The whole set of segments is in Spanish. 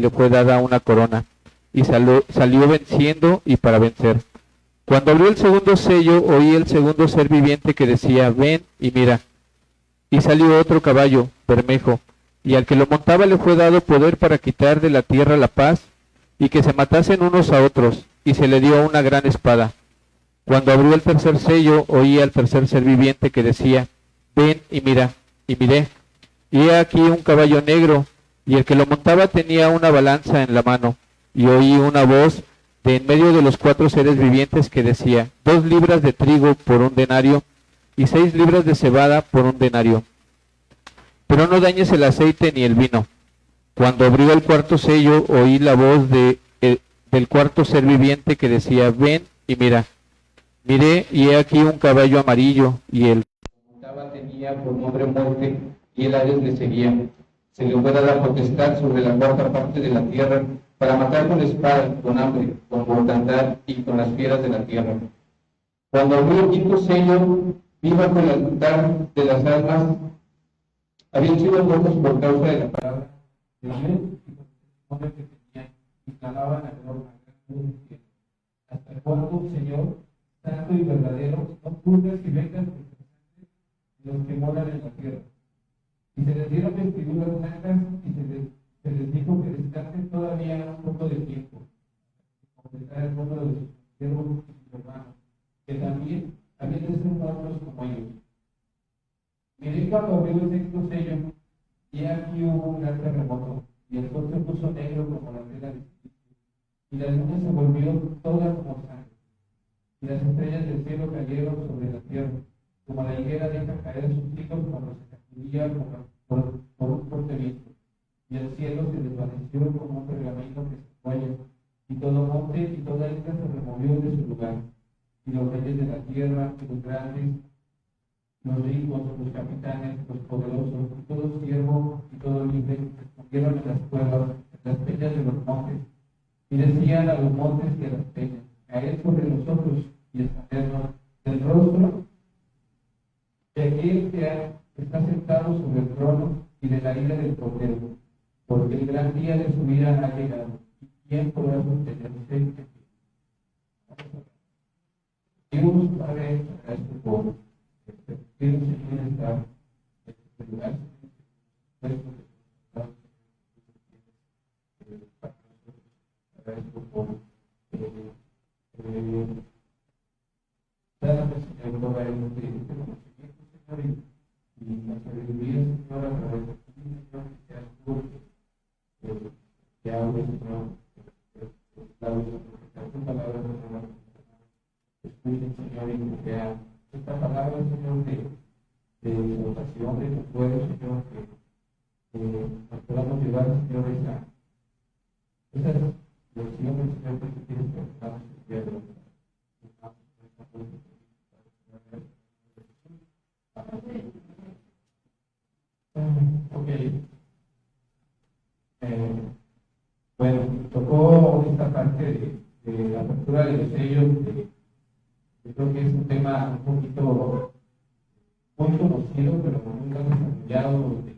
le fue dada una corona, y salió venciendo y para vencer. Cuando abrió el segundo sello, oí el segundo ser viviente que decía, ven y mira. Y salió otro caballo, bermejo, y al que lo montaba le fue dado poder para quitar de la tierra la paz, y que se matasen unos a otros, y se le dio una gran espada. Cuando abrió el tercer sello, oí al tercer ser viviente que decía, ven y mira, y miré. Y he aquí un caballo negro, y el que lo montaba tenía una balanza en la mano, y oí una voz de en medio de los cuatro seres vivientes que decía, 2 libras de trigo por un denario, y 6 libras de cebada por un denario. Pero no dañes el aceite ni el vino. Cuando abrió el cuarto sello, oí la voz del cuarto ser viviente que decía, ven y mira. Miré, y he aquí un caballo amarillo, y el que montaba tenía por nombre muerte, y el Hades le seguía. Se le fue dada potestad sobre la cuarta parte de la tierra, para matar con espada, con hambre, con mortandad y con las fieras de la tierra. Cuando abrió el quinto sello, vi bajo el altar de las almas, habían sido muertos por causa de la palabra de Dios y por el testimonio que tenían, y clamaban a Dios hasta cuándo, Señor, santo y verdadero, no juzgas y vengas por los que moran en la tierra. Y se les dieron vestiduras blancas y se les dijo que descansen todavía un poco de tiempo, completar el número de sus siervos y sus hermanos, que también habían de ser muertos como ellos. Miré cuando abrió el sexto sello, y aquí hubo un gran terremoto, y el sol se puso negro como la tela de Egipto, y la luna se volvió toda como sangre, y las estrellas del cielo cayeron sobre la tierra, como la higuera deja caer sus hijos cuando se sacudía por un fuerte viento, y el cielo se desvaneció como un pergamino que se cuelga, y todo monte y toda isla se removió de su lugar, y los reyes de la tierra, y los grandes, los ricos, los capitanes, los poderosos, y todo siervo y todo libre, escondieron en las cuevas, en las peñas de los montes, y decían a los montes y a las peñas, caed sobre nosotros y escondernos del rostro de aquel que está sentado sobre el trono y de la ira del Cordero, porque el gran día de su vida ha llegado, y quién podrá sostenerse en pie. Dios, Padre, a este pueblo. Quiero, Señor, estar en este lugar, dame, Señor, toda el conocimiento, Señor, y la sabiduría, Señor, a través de ti, Señor, que seas tú, que hables, Señor, los labios, que tu palabra, Señor, escuchen, Señor, y que sea esta palabra, Señor, de exaltación de tu pueblo, Señor, que nos podamos llevar, Señor, esas lecciones, Señor, que tú quieres que hagamos el día de hoy. Ok. Bueno, tocó esta parte de la apertura de los sellos. Yo creo que es un tema un poquito muy conocido, pero nunca desarrollado de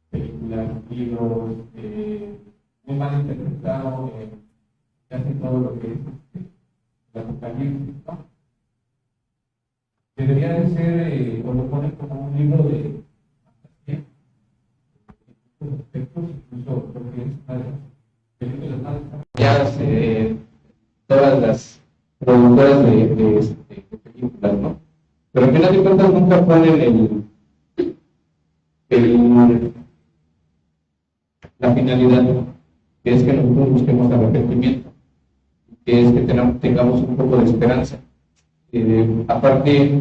películas, libros, muy mal interpretado en casi todo lo que es el Apocalipsis, ¿no? Debería de ser, o lo ponen como un libro de fantasía, en muchos aspectos, incluso porque es una de las películas más desarrolladas, todas las productoras de películas, ¿no? Pero al final de cuentas nunca ponen la finalidad, ¿no? Que es que nosotros busquemos arrepentimiento, que es que tengamos un poco de esperanza. Aparte,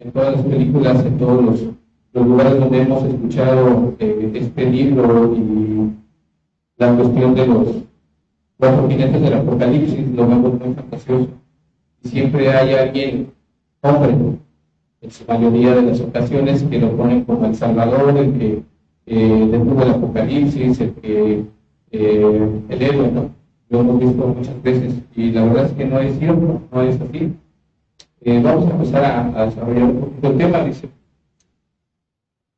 en todas las películas, en todos los lugares donde hemos escuchado este libro y la cuestión de los 4 jinetes del Apocalipsis, lo vemos muy fantasioso. Y siempre hay alguien, hombre, en su mayoría de las ocasiones, que lo ponen como el Salvador, el que dentro del Apocalipsis, el héroe, ¿no? Lo hemos visto muchas veces y la verdad es que no es cierto, no es así. Vamos a empezar a desarrollar un poquito el tema, dice.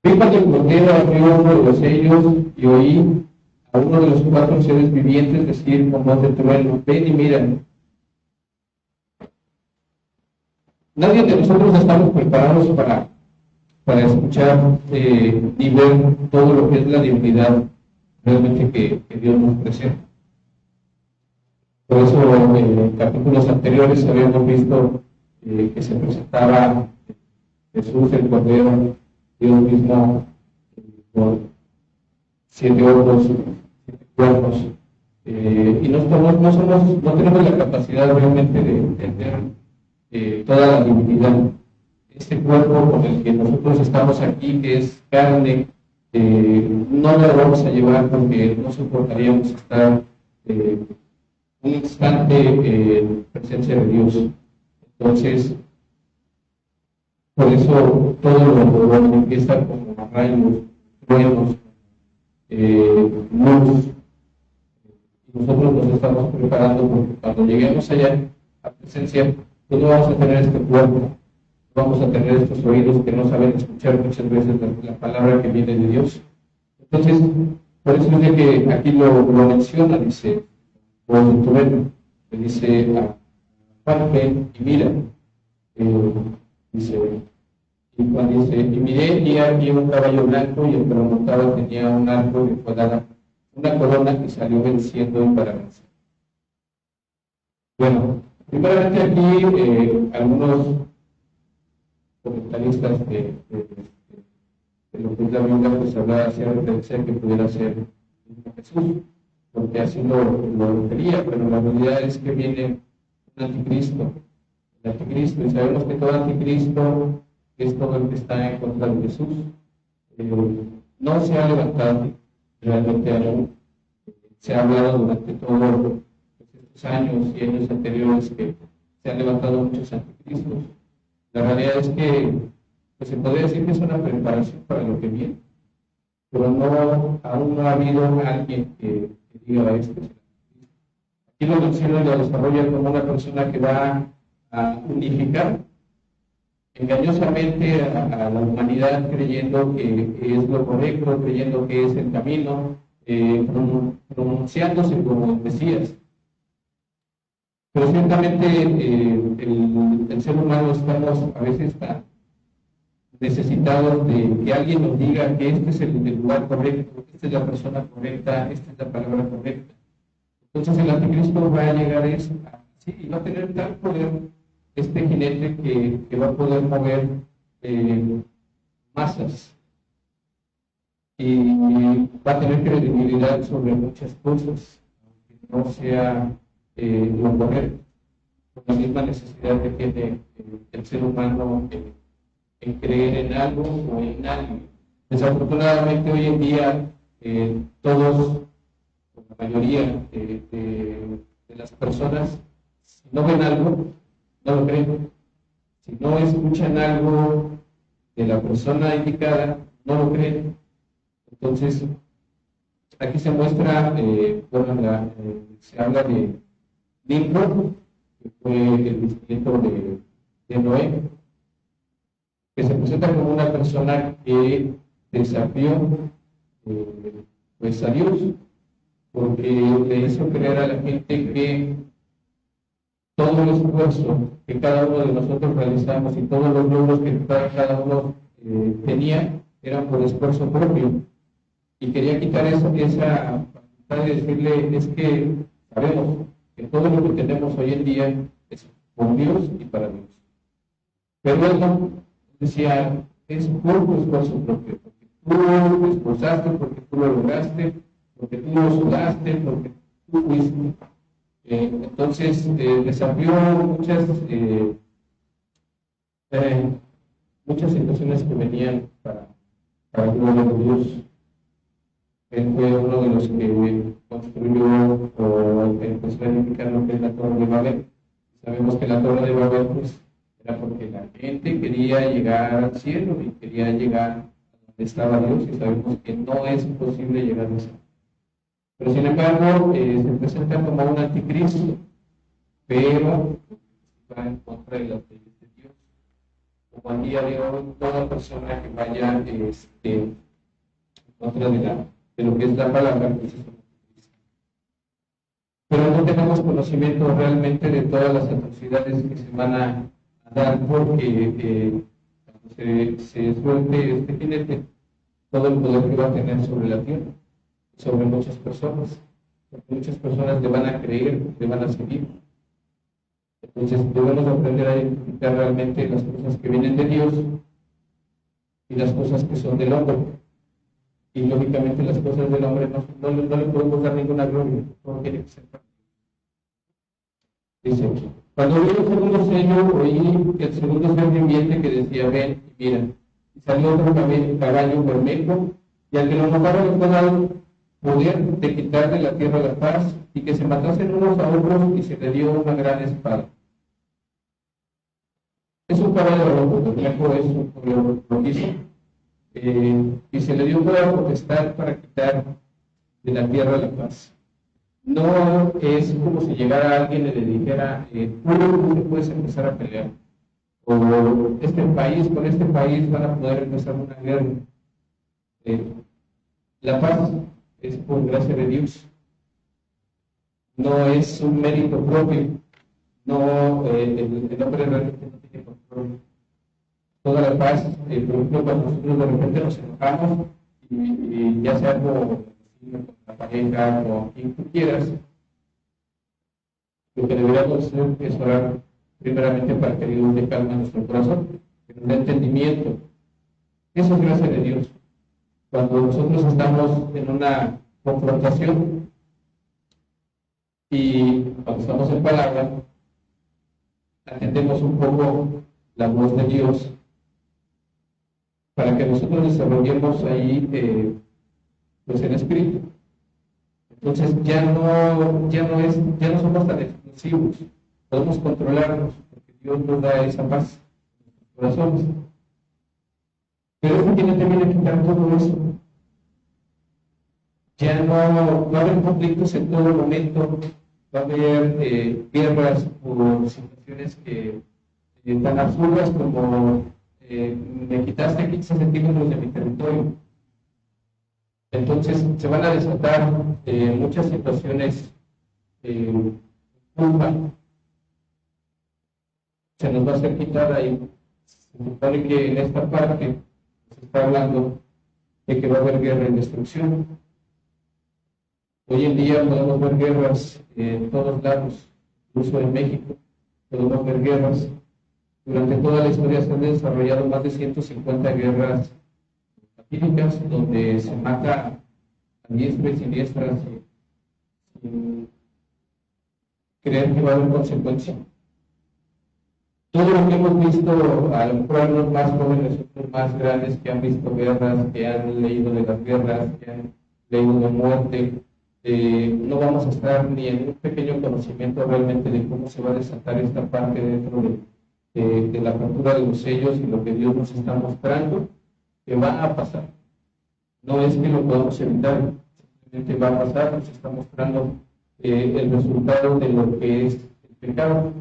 Vi cuando el Cordero abrió uno de los sellos y oí a uno de los 4 seres vivientes decir con voz de trueno: ven y mira. Nadie de nosotros estamos preparados para escuchar y ver todo lo que es la divinidad realmente que Dios nos presenta. Por eso en capítulos anteriores habíamos visto que se presentaba Jesús el Cordero, Dios mismo, por 7 ojos, 7 cuernos, y no tenemos la capacidad realmente de entender toda la divinidad. Este cuerpo con el que nosotros estamos aquí, que es carne, no lo vamos a llevar porque no soportaríamos estar un instante en presencia de Dios. Entonces, por eso todo lo empieza como rayos, truenos, luz. Y nosotros nos estamos preparando porque cuando lleguemos allá a presencia, pues no vamos a tener este cuerpo, no vamos a tener estos oídos que no saben escuchar muchas veces la palabra que viene de Dios. Entonces, por eso es de que aquí lo menciona, dice, por el trueno, le dice a Juan: ven y mira. Dice, y miré y aquí un caballo blanco, y el que lo montaba tenía un arco y fue dada una corona que salió venciendo y para vencer. Bueno, primeramente aquí algunos comentaristas de lo que es la Biblia, pues hablaba de que pudiera ser Jesús, porque así lo quería, pero la realidad es que viene un anticristo. El anticristo, y sabemos que todo anticristo es todo el que está en contra de Jesús. No se ha levantado realmente aún. Se ha hablado durante todos estos años y años anteriores que se han levantado muchos anticristos. La realidad es que pues, se podría decir que es una preparación para lo que viene, pero aún no ha habido alguien que diga esto. Aquí lo menciona y lo desarrolla como una persona que va a unificar engañosamente a la humanidad, creyendo que es lo correcto, creyendo que es el camino, pronunciándose como el Mesías. Pero ciertamente el ser humano estamos a veces tan necesitados de que alguien nos diga que este es el lugar correcto, esta es la persona correcta, esta es la palabra correcta. Entonces el anticristo va a llegar a eso, y va a tener tal poder este jinete que va a poder mover masas y va a tener credibilidad sobre muchas cosas, aunque no sea lo correcto, con la misma necesidad que tiene el ser humano en creer en algo o en alguien. Desafortunadamente hoy en día todos, la mayoría de las personas, si no ven algo, no lo creen. Si no escuchan algo de la persona indicada, no lo creen. Entonces, aquí se muestra, se habla de Nimrod, que fue el bisnieto de Noé, que se presenta como una persona que desafió pues a Dios, porque le hizo creer a la gente que todo el esfuerzo que cada uno de nosotros realizamos y todos los logros que cada uno tenía eran por esfuerzo propio. Y quería quitar esa facultad de decirle: es que sabemos que todo lo que tenemos hoy en día es por Dios y para Dios. Pero él decía: es por tu esfuerzo propio, porque tú te esforzaste, porque tú lo lograste, porque tú lo sudaste, porque tú fuiste. Entonces desafió muchas situaciones que venían para el gloria de Dios. Él fue uno de los que construyó o empezó a edificar lo que es la Torre de Babel. Sabemos que la Torre de Babel pues, era porque la gente quería llegar al cielo y quería llegar a donde estaba Dios, y sabemos que no es posible llegar a eso. Pero sin embargo, se presenta como un anticristo, pero va en contra de las leyes de Dios. como al día de hoy, toda persona que vaya en contra de lo que es la palabra, pues es como Cristo. Pero no tenemos conocimiento realmente de todas las atrocidades que se van a dar porque cuando se suelte este jinete, todo el poder que va a tener sobre la tierra, sobre muchas personas, porque muchas personas le van a creer, le van a seguir. Entonces debemos aprender a identificar realmente las cosas que vienen de Dios y las cosas que son del hombre. Y lógicamente las cosas del hombre no le podemos dar ninguna gloria, todo tiene que ser para Dios. Dice, cuando vi el segundo sello, oí el segundo ser viviente que decía, ven y mira. Y salió otro caballo bermejo, y al que lo mataba le fue dado poder de quitar de la tierra la paz, y que se matasen unos a otros, y se le dio una gran espada. Es un caballo rojo, bermejo es un color rojizo, y se le dio toda potestad para quitar de la tierra la paz. No es como si llegara alguien y le dijera, tú puedes empezar a pelear, o este país, con este país van a poder empezar una guerra. La paz es por gracia de Dios, no es un mérito propio, no, el hombre realmente no tiene control. Toda la paz, por ejemplo, cuando nosotros de repente nos enojamos, y ya sea con la pareja, con quien tú quieras, lo que deberíamos hacer es orar primeramente para que Dios dé calma a nuestro corazón, que nos dé entendimiento. Eso es gracia de Dios. Cuando nosotros estamos en una confrontación y cuando estamos en palabra, atendemos un poco la voz de Dios para que nosotros desarrollemos ahí pues el espíritu. Entonces ya no somos tan explosivos, podemos controlarnos, porque Dios nos da esa paz en nuestros corazones. Pero eso tiene que quitar todo eso. Ya no va a haber conflictos en todo momento, va a haber guerras por situaciones que tan absurdas como me quitaste 15 centímetros de mi territorio. Entonces se van a desatar muchas situaciones culpa. Se nos va a hacer quitar ahí. Se supone que en esta parte se está hablando de que va a haber guerra y destrucción. Hoy en día podemos ver guerras en todos lados, incluso en México, podemos ver guerras. Durante toda la historia se han desarrollado más de 150 guerras fatídicas donde se mata a diestra y siniestra sin creer que va a haber consecuencia. Todo lo que hemos visto, a lo mejor los más jóvenes, los más grandes que han visto guerras, que han leído de las guerras, que han leído de muerte, no vamos a estar ni en un pequeño conocimiento realmente de cómo se va a desatar esta parte dentro de la apertura de los sellos y lo que Dios nos está mostrando que va a pasar. No es que lo podamos evitar, simplemente va a pasar, nos está mostrando el resultado de lo que es el pecado.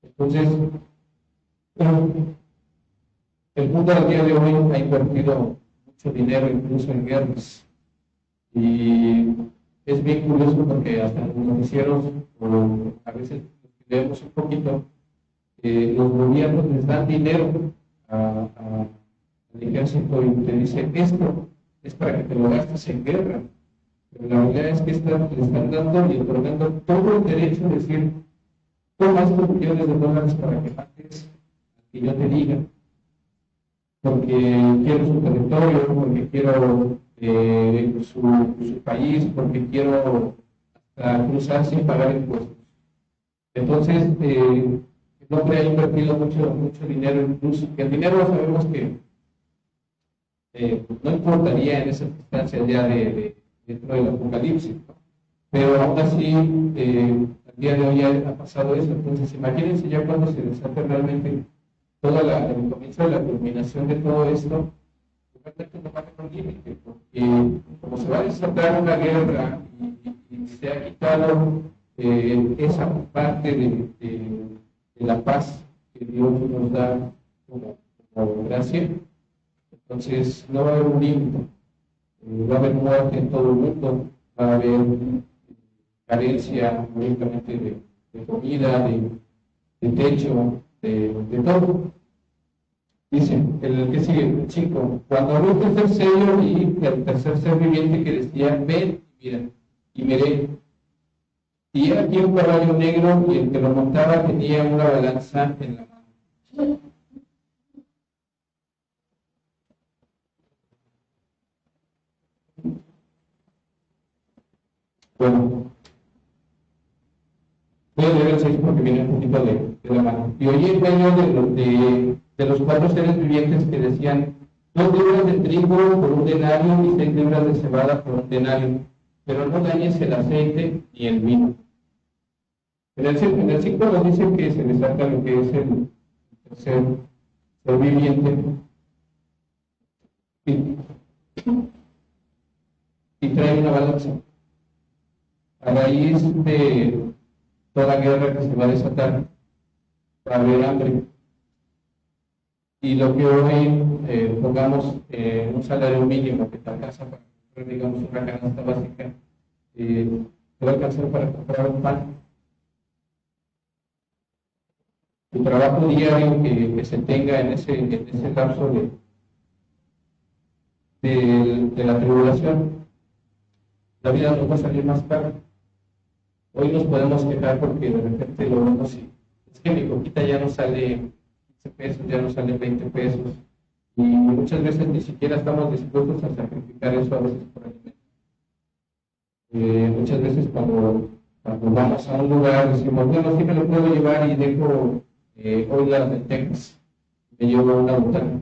Entonces, el mundo al día de hoy ha invertido mucho dinero incluso en guerras. Y es bien curioso porque hasta en los noticieros, o a veces leemos un poquito, los gobiernos les dan dinero al ejército y te dicen esto es para que te lo gastes en guerra. Pero la realidad es que le están dando y otorgando todo el derecho de decir, toma estos millones de dólares para que mates al que yo te diga, porque quiero su territorio, porque quiero su país, porque quiero hasta cruzar sin pagar impuestos. Entonces, el hombre ha invertido mucho dinero, incluso que el dinero sabemos que no importaría en esa circunstancia ya dentro del apocalipsis, ¿no? Pero aún así, al día de hoy ya ha pasado eso. Entonces, imagínense ya cuando se desate realmente el comienzo de la culminación de todo esto, realmente no va a haber un límite, porque como se va a desatar una guerra y se ha quitado esa parte de la paz que Dios nos da como gracia, entonces no va a haber un límite. Va a haber muerte en todo el mundo, va a haber carencia únicamente de comida, de techo, de todo. Dice, el que sigue, el 5, cuando abrió el tercer sello y el tercer ser viviente que decía, ven, mira, y miré. Y era aquí un caballo negro y el que lo montaba tenía una balanza en la mano. Bueno, voy a leer el 6 porque viene un poquito de la mano. Y oí en medio de los 4 seres vivientes que decían, 2 libras de trigo por un denario y 6 libras de cebada por un denario, pero no dañes el aceite ni el vino. En el 5 nos dice que se desata lo que es el tercer ser viviente y trae una balanza. A raíz de toda guerra que se va a desatar, va a haber hambre. Y lo que hoy pongamos un salario mínimo que te alcanza para comprar, digamos, una canasta básica, te va a alcanzar para comprar un pan. El trabajo diario que se tenga en ese lapso de la tribulación, la vida nos va a salir más cara. Hoy nos podemos quejar porque de repente lo vemos y es que mi coquita ya no sale 15 pesos, ya no sale 20 pesos. Y muchas veces ni siquiera estamos dispuestos a sacrificar eso a veces por alimento. Muchas veces cuando vamos a un lugar decimos, bueno, sí me lo puedo llevar y dejo hoy las lentejas, me llevo una botana.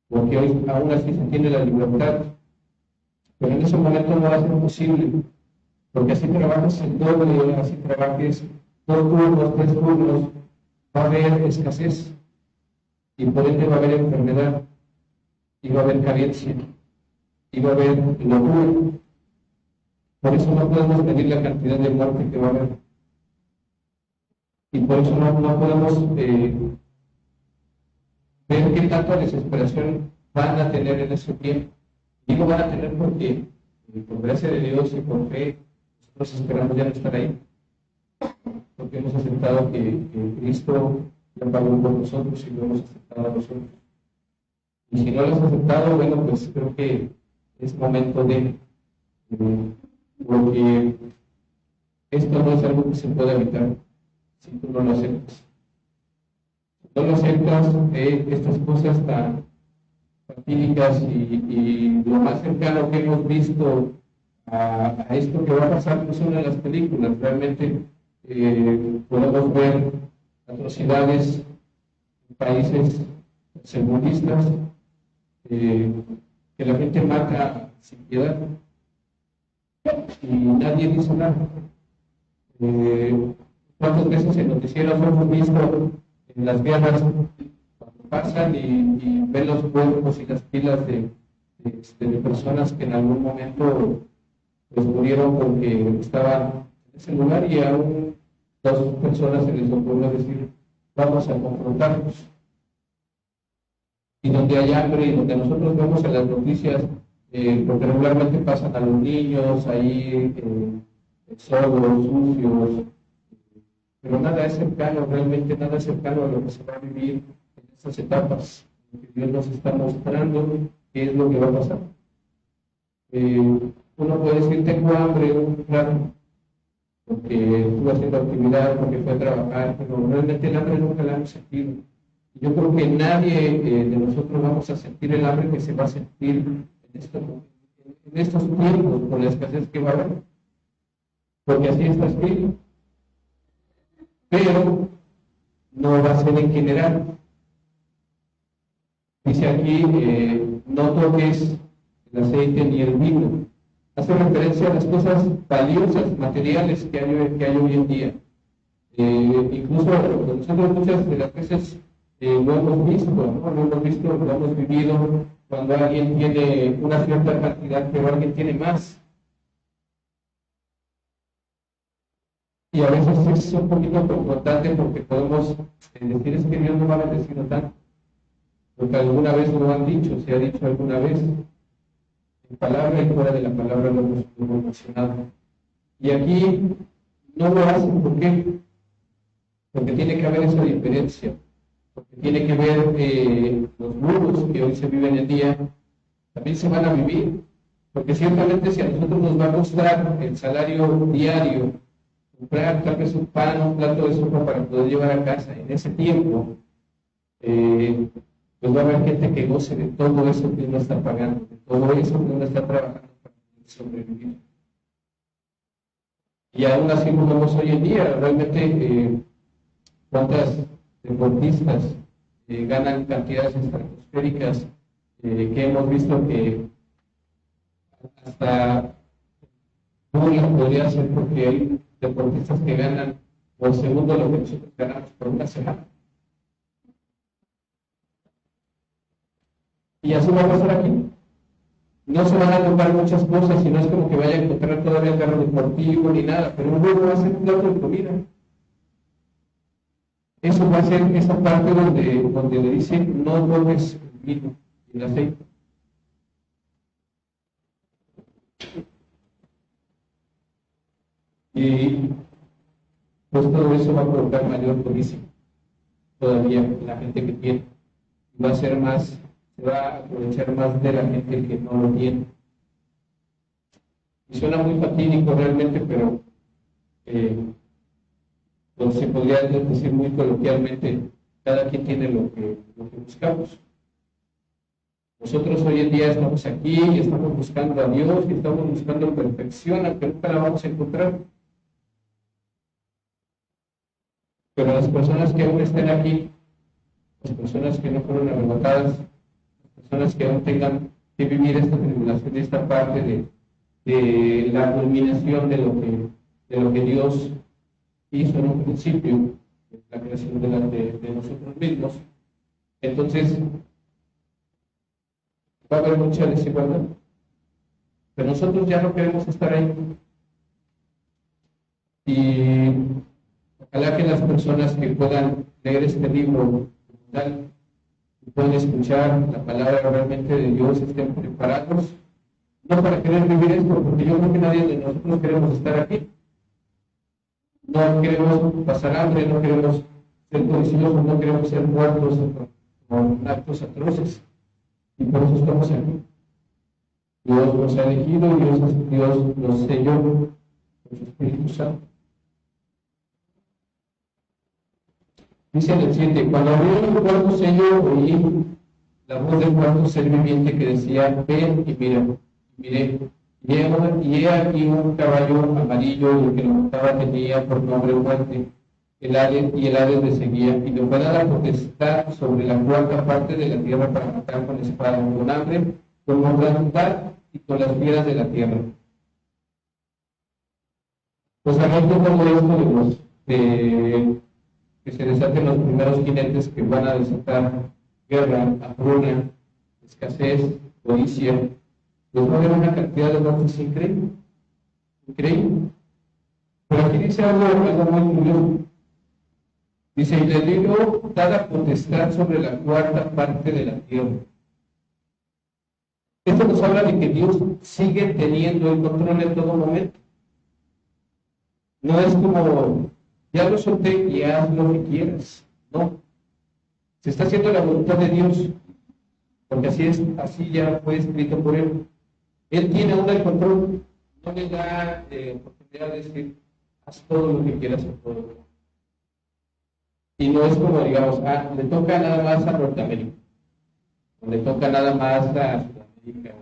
Porque hoy aún así se tiene la libertad. Pero en ese momento no va a ser posible. Porque así trabajas el doble, así trabajes 2 turnos, 3 turnos, va a haber escasez y por ende va a haber enfermedad y va a haber carencia y va a haber locura. Por eso no podemos medir la cantidad de muerte que va a haber y por eso no podemos ver qué tanta desesperación van a tener en ese tiempo. Digo van a tener porque por gracia de Dios y por fe nosotros esperamos ya no estar ahí, porque hemos aceptado que Cristo ya pagó por nosotros y lo hemos aceptado a nosotros. Y si no lo has aceptado, bueno, pues creo que es momento porque esto no es algo que se pueda evitar si tú no lo aceptas. Si no lo aceptas, estas cosas tan fatídicas y lo más cercano que hemos visto a esto que va a pasar no son en las películas, realmente podemos ver atrocidades en países tercermundistas, que la gente mata sin piedad y nadie dice nada. ¿Cuántas veces en noticieros hemos visto en las guerras cuando pasan y ven los cuerpos y las pilas de personas que en algún momento pues murieron porque estaban en ese lugar y aún 2 personas se les ocurrió decir vamos a confrontarnos? Y donde hay hambre y donde nosotros vemos en las noticias porque regularmente pasan a los niños ahí solos, sucios, pero nada es cercano, realmente nada es cercano a lo que se va a vivir en estas etapas, que Dios nos está mostrando qué es lo que va a pasar. Uno puede decir tengo hambre un rato porque estuve haciendo actividad, porque fue a trabajar, pero realmente el hambre nunca la hemos sentido. Yo creo que nadie de nosotros vamos a sentir el hambre que se va a sentir en estos tiempos por la escasez que va a haber, porque así está escrito. Pero no va a ser en general. Dice aquí, no toques el aceite ni el vino. Hace referencia a las cosas valiosas, materiales que hay hoy en día. Incluso nosotros muchas de las veces lo hemos visto, ¿no? Lo hemos visto, lo hemos vivido cuando alguien tiene una cierta cantidad, pero alguien tiene más. Y a veces es un poquito confrontante porque podemos decir es que Dios no va a bendecir tanto. porque alguna vez lo han dicho, se ha dicho alguna vez, en palabra y fuera de la palabra lo hemos mencionado. Y aquí no lo hacen, ¿por qué? Porque tiene que haber esa diferencia, porque tiene que ver los muros que hoy se viven el día, también se van a vivir, porque ciertamente si a nosotros nos va a costar el salario diario, comprar tal vez un pan, un plato de sopa para poder llevar a casa en ese tiempo, pues va a haber gente que goce de todo eso que uno está pagando, de todo eso que uno está trabajando para poder sobrevivir. Y aún así como vemos hoy en día, realmente cuántas deportistas ganan cantidades estratosféricas que hemos visto que hasta burla podría ser porque hay deportistas que ganan por segundo lo que nosotros ganamos por una semana. Y así va a pasar aquí. No se van a tocar muchas cosas y no es como que vaya a encontrar todavía carro deportivo ni nada, pero luego va a ser un plato de comida. Eso va a ser esa parte donde le dicen no tomes el vino y el aceite. Y pues todo eso va a provocar mayor codicia todavía la gente que tiene. Va a ser más, se va a aprovechar más de la gente que no lo tiene. Y suena muy fatídico realmente, pero pues se podría decir muy coloquialmente, cada quien tiene lo que buscamos. Nosotros hoy en día estamos aquí y estamos buscando a Dios y estamos buscando perfección, aunque nunca la vamos a encontrar. Pero las personas que aún estén aquí, las personas que no fueron arrebatadas, las personas que aún tengan que vivir esta tribulación, esta parte de la culminación de lo que Dios hizo en un principio, la creación de nosotros mismos, entonces va a haber mucha desigualdad. Pero nosotros ya no queremos estar ahí. Y ojalá que las personas que puedan leer este libro tal, y puedan escuchar la palabra realmente de Dios, estén preparados, no para querer vivir esto, porque yo creo que nadie de nosotros queremos estar aquí. No queremos pasar hambre, no queremos ser codiciosos, no queremos ser muertos con actos atroces. Y por eso estamos aquí. Dios nos ha elegido, Dios nos selló con su Espíritu Santo. Dice en el 7, cuando abrió el cuarto sello, oí la voz del cuarto ser viviente que decía, ven y mira, miré. Y he aquí un caballo amarillo, y el que lo montaba tenía por nombre Muerte. Y el Hades le seguía, y le fue dada potestad sobre la cuarta parte de la tierra para matar con espada, con hambre, con mortandad y con las fieras de la tierra. Pues hablando como esto de los que se desaten los primeros jinetes que van a desatar guerra, hambruna, escasez, codicia, pues va a haber una cantidad de muertes increíble. Pero aquí dice algo muy curioso. Dice, y le dio dada potestad sobre la cuarta parte de la tierra. Esto nos habla de que Dios sigue teniendo el control en todo momento. No es como, ya lo solté y haz lo que quieras. No. Se está haciendo la voluntad de Dios, porque así ya fue escrito por Él. Él tiene aún el control, no le da oportunidad de decir, haz todo lo que quieras a todo. Y no es como, digamos, le toca nada más a Norteamérica, o le toca nada más a Sudamérica.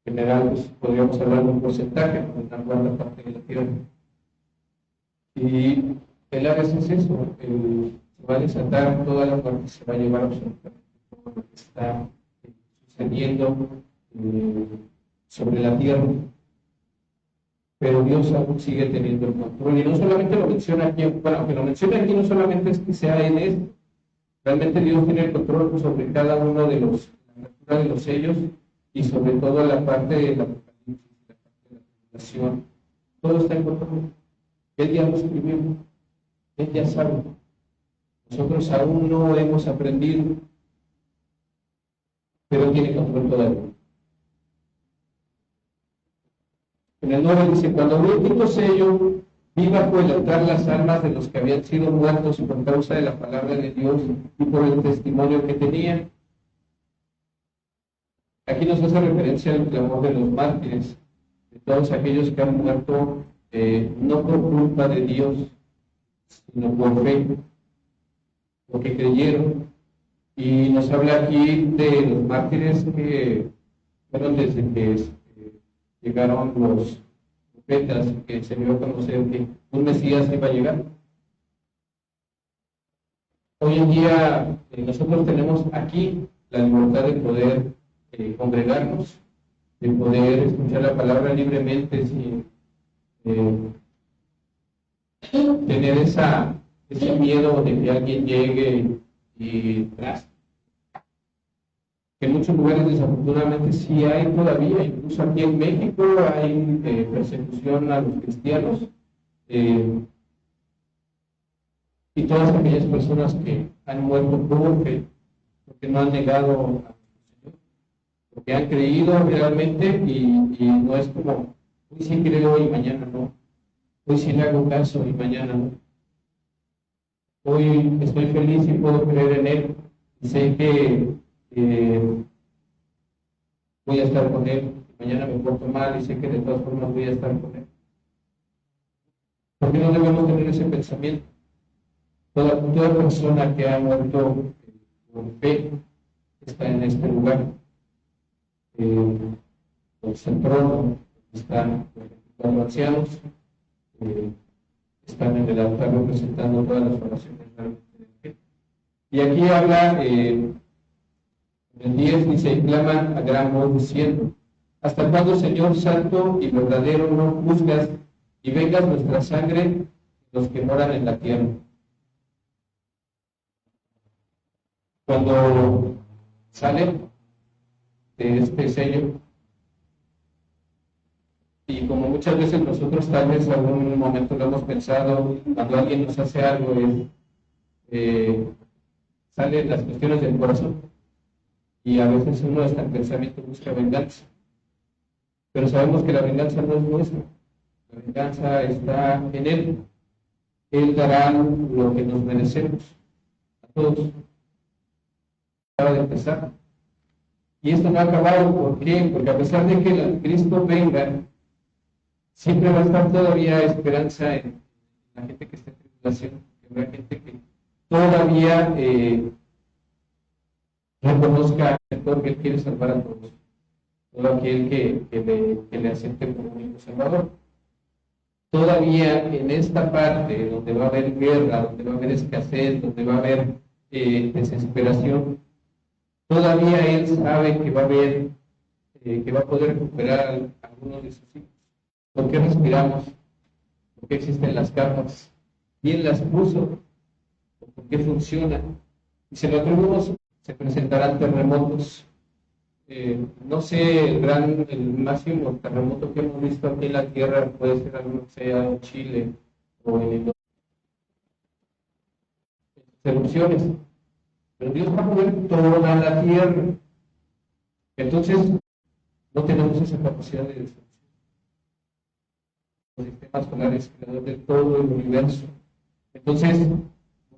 En general, pues, podríamos hablar de un porcentaje, una cuarta parte de la tierra. Y el Hades es eso, se va a desatar toda la parte, se va a llevar absolutamente todo lo que está sucediendo sobre la tierra. Pero Dios aún sigue teniendo el control. Y no solamente lo menciona aquí, bueno, aunque lo menciona aquí, no solamente es que sea en esto. Realmente Dios tiene el control sobre cada uno de la lectura de los sellos y sobre todo la parte de la apocalipsis, la parte de la tribulación. Todo está en control. Él ya lo escribió. Él ya sabe. Nosotros aún no hemos aprendido, pero tiene control todavía. En el 9 dice, cuando abrió el quinto sello, vi bajo el altar las almas de los que habían sido muertos por causa de la palabra de Dios y por el testimonio que tenían. Aquí nos hace referencia al clamor de los mártires, de todos aquellos que han muerto no por culpa de Dios, sino por fe, porque creyeron. Y nos habla aquí de los mártires que fueron desde que llegaron los profetas, que se dio a conocer que un Mesías iba a llegar. Hoy en día nosotros tenemos aquí la libertad de poder congregarnos, de poder escuchar la palabra libremente sin tener ese miedo de que alguien llegue y tras. En muchos lugares desafortunadamente sí hay todavía, incluso aquí en México hay persecución a los cristianos y todas aquellas personas que han muerto porque no han negado a Dios, porque han creído realmente y no es como, hoy sí creo y mañana no, hoy sí le hago caso y mañana no, hoy estoy feliz y puedo creer en Él y sé que voy a estar con Él, mañana me porto mal y sé que de todas formas voy a estar con Él. ¿Por qué no debemos tener ese pensamiento? Toda persona que ha muerto con fe está en este lugar. El trono están los ancianos, están en el altar representando todas las oraciones de fe. Y aquí habla, en el 10 dice, claman a gran voz diciendo, ¿hasta cuándo, Señor santo y verdadero, no juzgas y vengas nuestra sangre los que moran en la tierra? Cuando sale de este sello, y como muchas veces nosotros tal vez en algún momento lo hemos pensado, cuando alguien nos hace algo, salen las cuestiones del corazón, y a veces uno hasta el pensamiento busca venganza, pero sabemos que la venganza no es nuestra, la venganza está en Él. Él dará lo que nos merecemos a todos. Acaba de empezar. Y esto no ha acabado. ¿Por qué? Porque a pesar de que el anticristo venga, siempre va a estar todavía esperanza en la gente que está en tribulación, que habrá gente que todavía reconozca que Él quiere salvar a todos, todo aquel que le acepte como único Salvador. Todavía en esta parte donde va a haber guerra, donde va a haber escasez, donde va a haber desesperación, todavía Él sabe que va a haber, que va a poder recuperar a algunos de sus hijos. ¿Por qué respiramos? ¿Por qué existen las capas? ¿Quién las puso? ¿Por qué funcionan? Y si lo atribuimos, se presentarán terremotos. No sé, el máximo terremoto que hemos visto aquí en la Tierra puede ser algo que sea en Chile o en erupciones. Pero Dios va a mover toda la Tierra. Entonces, no tenemos esa capacidad de destrucción. Los sistemas solares, creador de todo el universo. Entonces,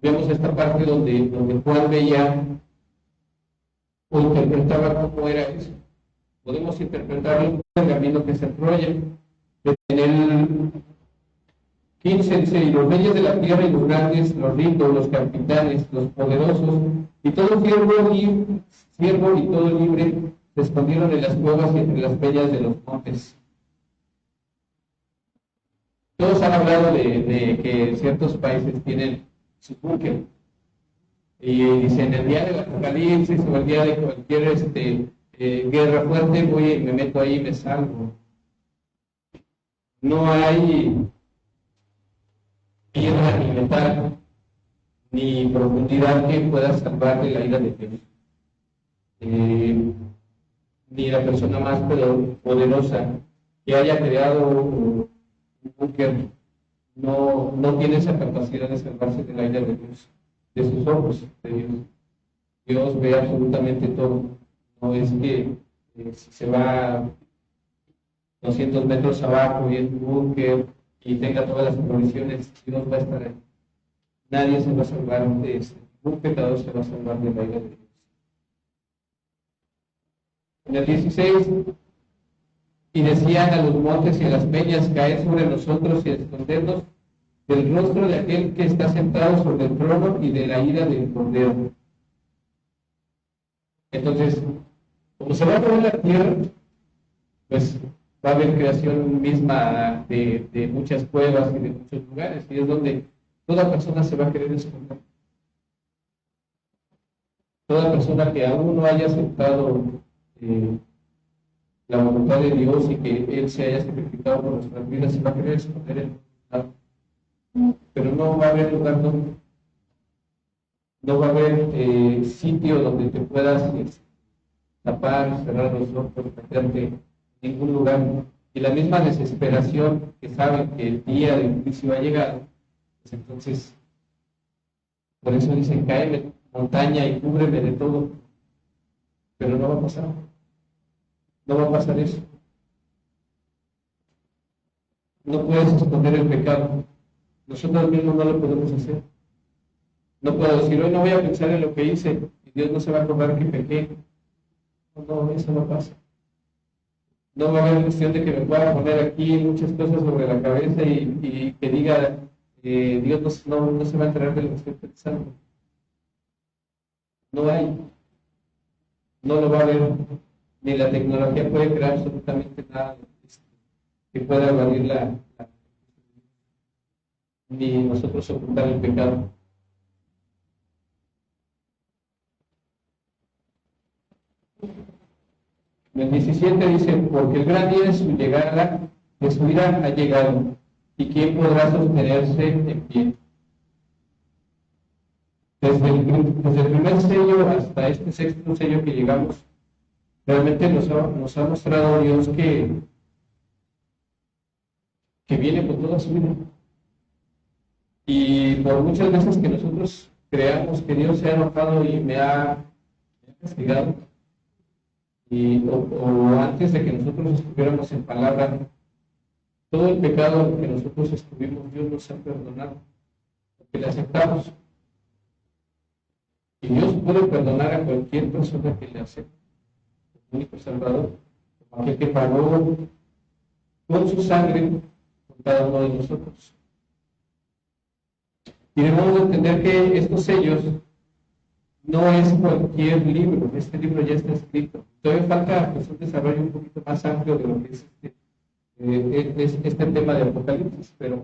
vemos esta parte donde Juan veía o interpretaba cómo era eso. Podemos interpretarlo en el camino que se enrolla. En el 15 dice, y los reyes de la tierra y los grandes, los ricos, los capitanes, los poderosos, y todo siervo y todo libre, se escondieron en las cuevas y entre las peñas de los montes. Todos han hablado de que ciertos países tienen su búnker. Y dicen, el día del apocalipsis o el día de cualquier guerra fuerte, voy y me meto ahí y me salvo. No hay piedra ni metal ni profundidad que pueda salvar de la ira de Dios. Ni la persona más poderosa que haya creado un búnker no tiene esa capacidad de salvarse de la ira de Dios. de sus ojos de Dios. Dios ve absolutamente todo. No es que si se va 200 metros abajo y es un búnker y tenga todas las provisiones, Dios va a estar ahí. Nadie se va a salvar de esto. Un pecador se va a salvar de la ira de Dios. En el 16, y decían a los montes y a las peñas, caer sobre nosotros y escondernos del rostro de aquel que está sentado sobre el trono y de la ira del Cordero. Entonces, como se va a mover la tierra, pues va a haber creación misma de muchas cuevas y de muchos lugares, y es donde toda persona se va a querer esconder. Toda persona que aún no haya aceptado la voluntad de Dios y que Él se haya sacrificado por nuestras vidas, se va a querer esconder en lugar. Pero no va a haber lugar donde. No va a haber sitio donde te puedas tapar, cerrar los ojos, meterte en ningún lugar. Y la misma desesperación que saben que el día del juicio ha llegado, pues entonces, por eso dicen, cáeme montaña y cúbreme de todo. Pero no va a pasar. No va a pasar eso. No puedes esconder el pecado. Nosotros mismos no lo podemos hacer. No puedo decir, hoy no voy a pensar en lo que hice y Dios no se va a acordar que pequé. No, eso no pasa. No va a haber cuestión de que me pueda poner aquí muchas cosas sobre la cabeza y que diga, Dios no se va a enterar de lo que estoy pensando. No hay. No lo va a haber. Ni la tecnología puede crear absolutamente nada que pueda evadir ni nosotros ocultar el pecado. En el 17 dice, porque el gran día de su llegada, de su ira ha llegado, y quién podrá sostenerse en pie. Desde el primer sello hasta este sexto sello que llegamos, realmente nos ha mostrado Dios que viene con toda su vida. Y por muchas veces que nosotros creamos que Dios se ha enojado y me ha castigado, o antes de que nosotros estuviéramos en palabra, todo el pecado que nosotros estuvimos, Dios nos ha perdonado, porque le aceptamos. Y Dios puede perdonar a cualquier persona que le acepte, el único Salvador, aquel que pagó con su sangre por cada uno de nosotros. Y debemos entender que estos sellos no es cualquier libro, este libro ya está escrito. Todavía falta pues, un desarrollo un poquito más amplio de lo que es este tema de Apocalipsis, pero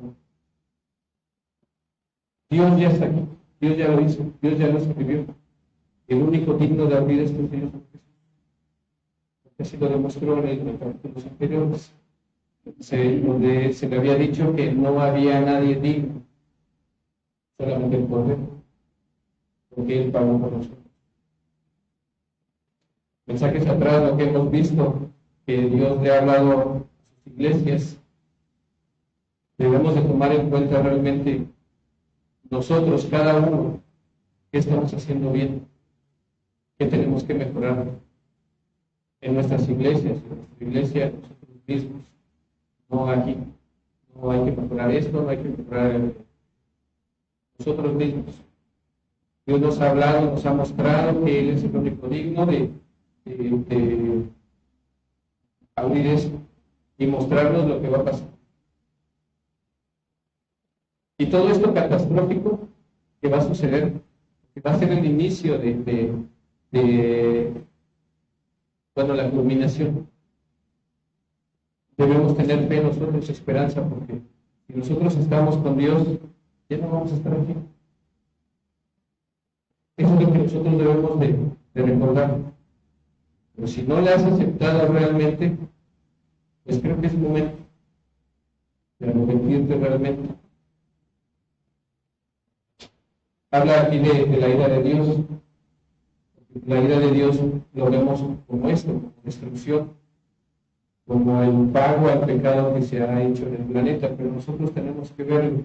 Dios ya está aquí, Dios ya lo hizo, Dios ya lo escribió. El único digno de abrir estos sellos es Jesús. Así lo demostró en los capítulos anteriores, donde se le había dicho que no había nadie digno, solamente el Cordero, porque Él pagó por nosotros. Mensajes atrás, lo que hemos visto, que Dios le ha hablado a sus iglesias, debemos de tomar en cuenta realmente nosotros, cada uno, qué estamos haciendo bien, qué tenemos que mejorar en nuestras iglesias, en nuestra iglesia, nosotros mismos, no aquí. No hay que mejorar esto, no hay que mejorar nosotros mismos. Dios nos ha hablado, nos ha mostrado que Él es el único digno de abrir esto y mostrarnos lo que va a pasar. Y todo esto catastrófico que va a suceder, que va a ser el inicio la culminación. Debemos tener fe nosotros, esperanza, porque si nosotros estamos con Dios, ya no vamos a estar aquí. Eso es lo que nosotros debemos de recordar. Pero si no le has aceptado realmente, pues creo que es momento de arrepentirte realmente. Habla aquí de la ira de Dios. La ira de Dios lo vemos como esto, como destrucción, como el pago al pecado que se ha hecho en el planeta, pero nosotros tenemos que verlo.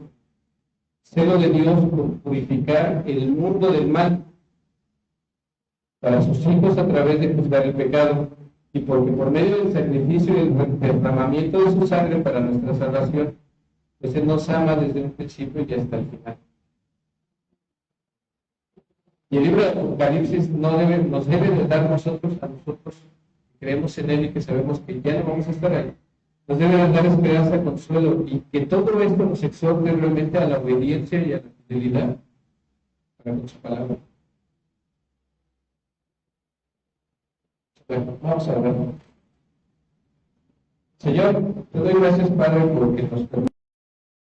celo de Dios por purificar el mundo del mal para sus hijos a través de juzgar el pecado, y porque por medio del sacrificio y el derramamiento de su sangre para nuestra salvación, pues Él nos ama desde un principio y hasta el final. Y el libro de Apocalipsis nos debe de dar a nosotros, que creemos en Él y que sabemos que ya no vamos a estar ahí, nos debe de dar esperanza, consuelo, y que todo esto nos exhorte realmente a la obediencia y a la fidelidad para con su palabra. Bueno, vamos a ver. Señor, te doy gracias, Padre, porque nos permite